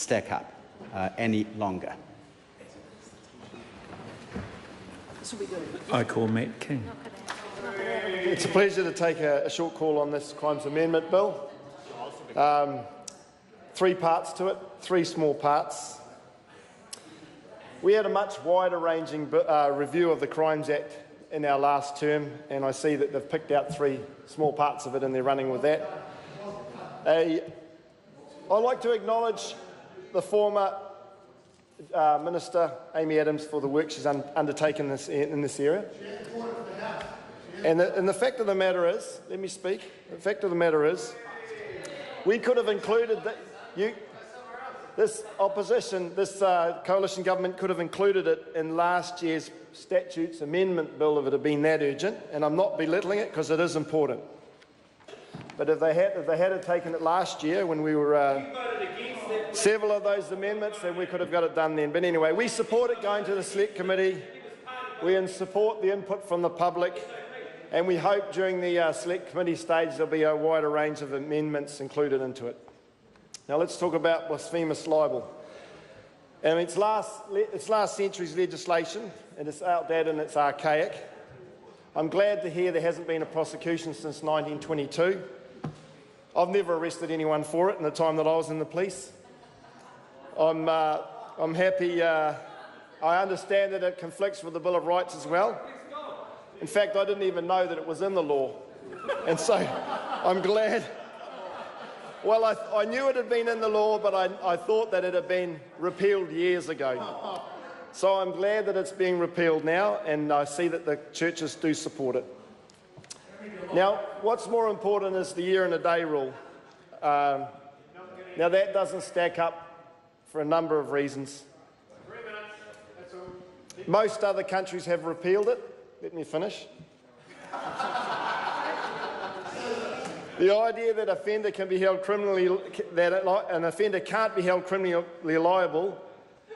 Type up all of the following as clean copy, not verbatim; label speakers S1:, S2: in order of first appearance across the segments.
S1: stack up any longer.
S2: I call Matt King.
S3: It's a pleasure to take a short call on this Crimes Amendment Bill. 3 parts to it, 3 small parts. We had a much wider-ranging review of the Crimes Act in our last term, and I see that they've picked out 3 small parts of it and they're running with that. I'd like to acknowledge the former Minister, Amy Adams, for the work she's undertaken in this area. And the fact of the matter is, let me speak, the fact of the matter is, we could have included this opposition, this coalition government could have included it in last year's statutes amendment bill if it had been that urgent, and I'm not belittling it because it is important. But if they had taken it last year when we were several of those amendments, then we could have got it done then. But anyway, we support it going to the Select Committee. We support the input from the public, and we hope during the Select Committee stage there'll be a wider range of amendments included into it. Now let's talk about blasphemous libel. And it's last century's legislation, and it's outdated and it's archaic. I'm glad to hear there hasn't been a prosecution since 1922. I've never arrested anyone for it in the time that I was in the police. I'm happy. I understand that it conflicts with the Bill of Rights as well. In fact, I didn't even know that it was in the law, and so I'm glad. Well, I knew it had been in the law, but I thought that it had been repealed years ago. So I'm glad that it's being repealed now, and I see that the churches do support it. Now, what's more important is the year and a day rule. Now, that doesn't stack up for a number of reasons. Most other countries have repealed it. Let me finish. The idea that an offender can't be held criminally liable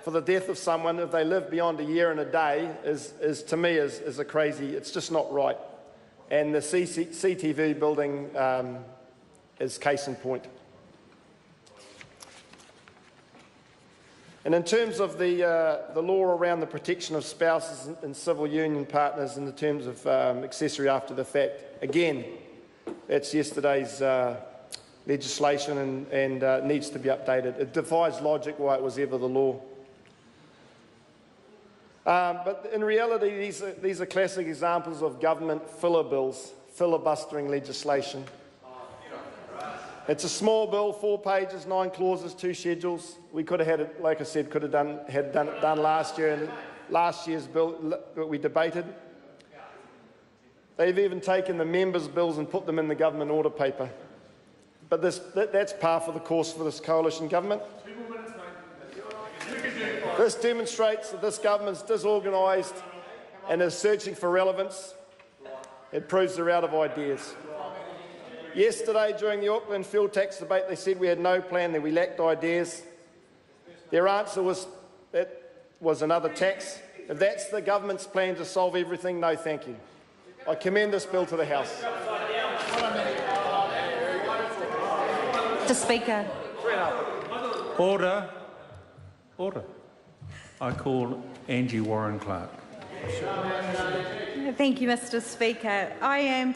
S3: for the death of someone if they live beyond a year and a day is to me is a crazy. It's just not right. And the CTV building is case in point. And in terms of the law around the protection of spouses and civil union partners in the terms of accessory after the fact, again, that's yesterday's legislation and needs to be updated. It defies logic why it was ever the law. But in reality, these are classic examples of government filler bills, filibustering legislation. It's a small bill, 4 pages, 9 clauses, 2 schedules. We could have had it, like I said, had done it done last year, and last year's bill that we debated. They've even taken the members' bills and put them in the government order paper. But that's par for the course for this coalition government. This demonstrates that this government is disorganised and is searching for relevance. It proves they're out of ideas. Yesterday, during the Auckland fuel tax debate, they said we had no plan, that we lacked ideas. Their answer was it was another tax. If that's the government's plan to solve everything, no thank you. I commend this bill to the House.
S4: Mr. Speaker.
S2: Order. Order. I call Angie Warren-Clark.
S4: Thank you, Mr. Speaker. I am